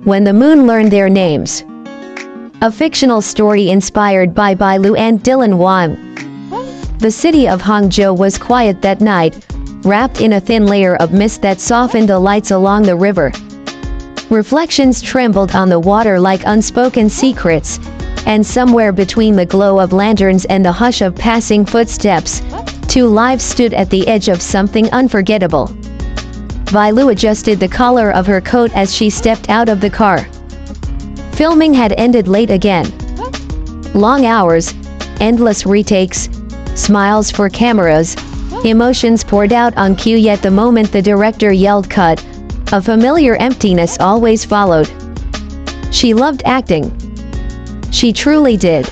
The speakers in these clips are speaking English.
when the moon learned their names. A fictional story inspired by BaiLu and Dylan Wang. The city of Hangzhou was quiet that night, wrapped in a thin layer of mist that softened the lights along the river. Reflections trembled on the water like unspoken secrets, and somewhere between the glow of lanterns and the hush of passing footsteps, two lives stood at the edge of something unforgettable. BaiLu adjusted the collar of her coat as she stepped out of the car. Filming had ended late again. Long hours, endless retakes, smiles for cameras, emotions poured out on cue, yet the moment the director yelled cut, a familiar emptiness always followed. She loved acting. She truly did.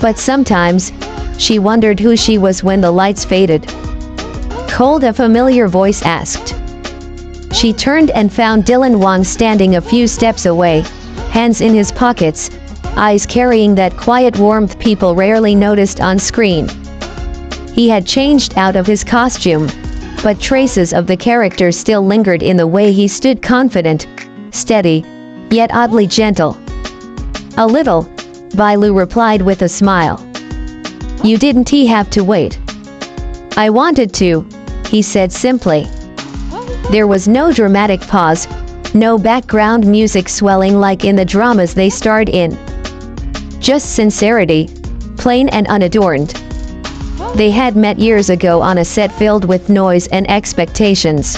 But sometimes, she wondered who she was when the lights faded. Cold, a familiar voice asked. She turned and found Dylan Wang standing a few steps away, hands in his pockets, eyes carrying that quiet warmth people rarely noticed on screen. He had changed out of his costume, but traces of the character still lingered in the way he stood, confident, steady, yet oddly gentle. A little, BaiLu replied with a smile. You didn't have to wait. I wanted to, he said simply. There was no dramatic pause, no background music swelling like in the dramas they starred in. Just sincerity, plain and unadorned. They had met years ago on a set filled with noise and expectations.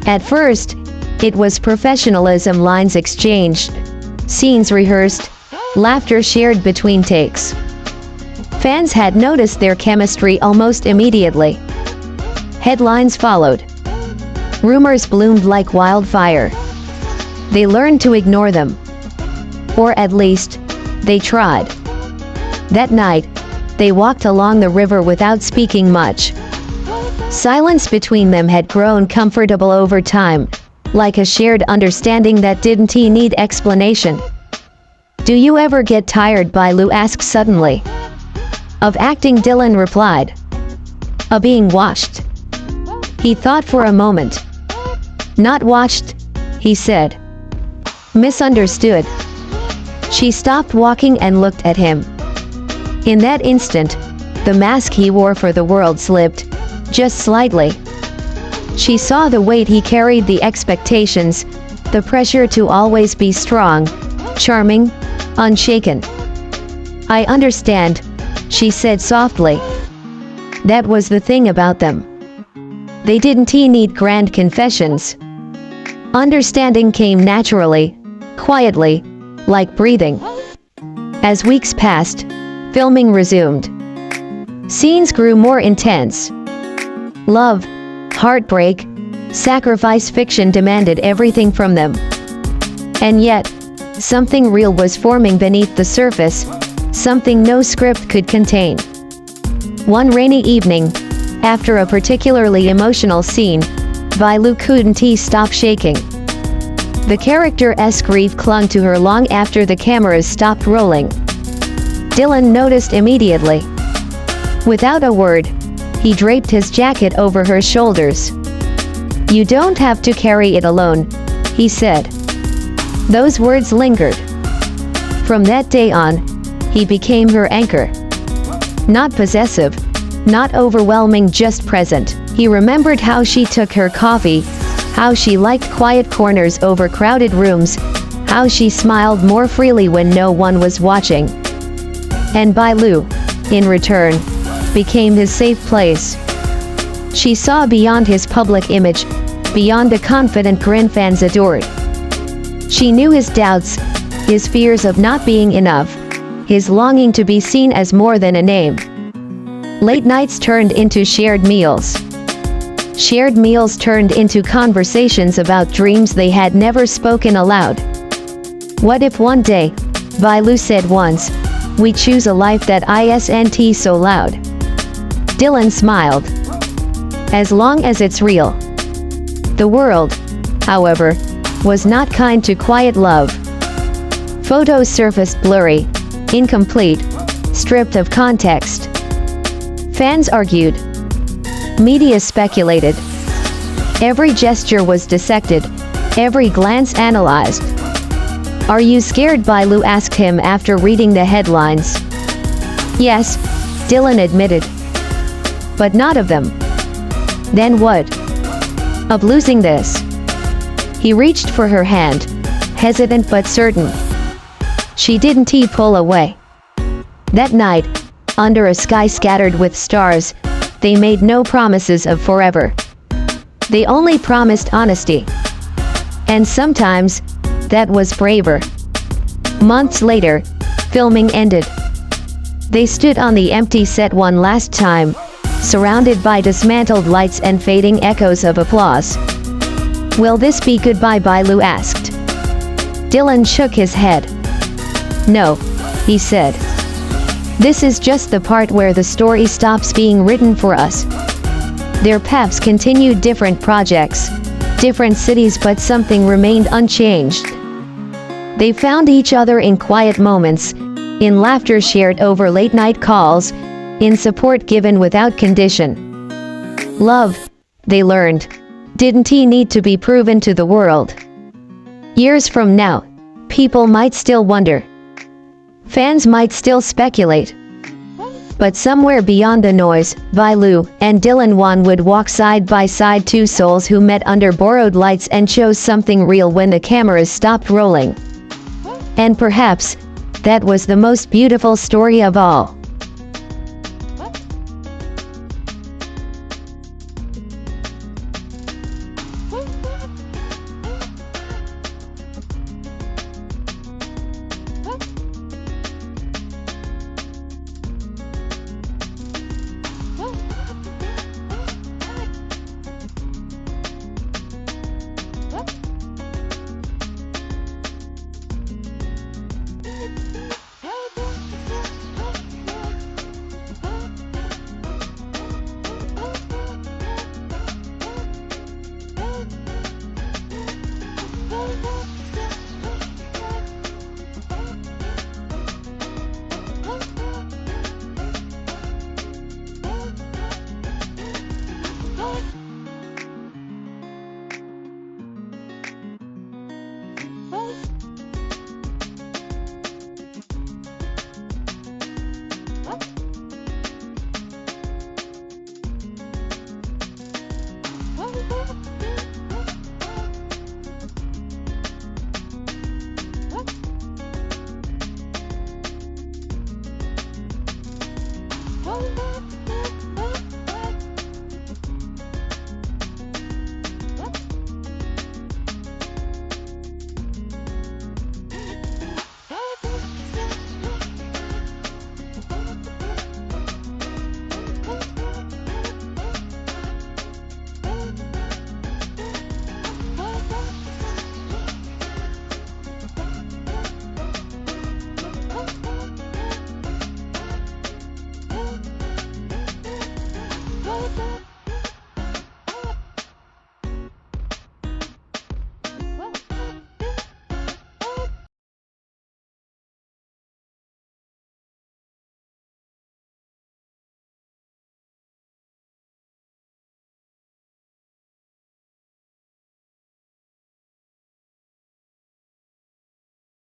At first, it was professionalism, lines exchanged, scenes rehearsed, laughter shared between takes. Fans had noticed their chemistry almost immediately. Headlines followed. Rumors bloomed like wildfire. They learned to ignore them. Or at least, they tried. That night, they walked along the river without speaking much. Silence between them had grown comfortable over time, like a shared understanding that didn't need explanation. Do you ever get tired? BaiLu asked suddenly. Of acting, Dylan replied. Of being watched. He thought for a moment. Not watched, he said. Misunderstood. She stopped walking and looked at him. In that instant, the mask he wore for the world slipped, just slightly. She saw the weight he carried, the expectations, the pressure to always be strong, charming, unshaken. I understand, she said softly. That was the thing about them. They didn't need grand confessions. Understanding came naturally, quietly, like breathing. As weeks passed, filming resumed. Scenes grew more intense. Love, heartbreak, sacrifice, fiction demanded everything from them. And yet, something real was forming beneath the surface, something no script could contain. One rainy evening, after a particularly emotional scene, BaiLu couldn't stop shaking. The character's grief clung to her long after the cameras stopped rolling. Dylan noticed immediately. Without a word, he draped his jacket over her shoulders. You don't have to carry it alone, he said. Those words lingered. From that day on, he became her anchor. Not possessive, not overwhelming, just present. He remembered how she took her coffee, how she liked quiet corners over crowded rooms, how she smiled more freely when no one was watching. And BaiLu, in return, became his safe place. She saw beyond his public image, beyond the confident grin fans adored. She knew his doubts, his fears of not being enough, his longing to be seen as more than a name. Late nights turned into shared meals. Shared meals turned into conversations about dreams they had never spoken aloud. What if one day, BaiLu said once, we choose a life that isn't so loud? Dylan smiled. As long as it's real. The world, however, was not kind to quiet love. Photos surfaced blurry, incomplete, stripped of context. Fans argued. Media speculated. Every gesture was dissected, every glance analyzed. "Are you scared?" BaiLu asked him after reading the headlines. "Yes," Dylan admitted. "But not of them." "Then what?" "Of losing this." He reached for her hand, hesitant but certain. She didn't pull away. That night, under a sky scattered with stars, they made no promises of forever. They only promised honesty. And sometimes, that was braver. Months later, filming ended. They stood on the empty set one last time, surrounded by dismantled lights and fading echoes of applause. "Will this be goodbye?" BaiLu asked. Dylan shook his head. "No," he said. "This is just the part where the story stops being written for us." Their paths continued, different projects, different cities, but something remained unchanged. They found each other in quiet moments, in laughter shared over late-night calls, in support given without condition. Love, they learned, didn't need to be proven to the world. Years from now, people might still wonder. Fans might still speculate. But somewhere beyond the noise, BaiLu and Dylan Wang would walk side by side, two souls who met under borrowed lights and chose something real when the cameras stopped rolling. And perhaps, that was the most beautiful story of all. Bye.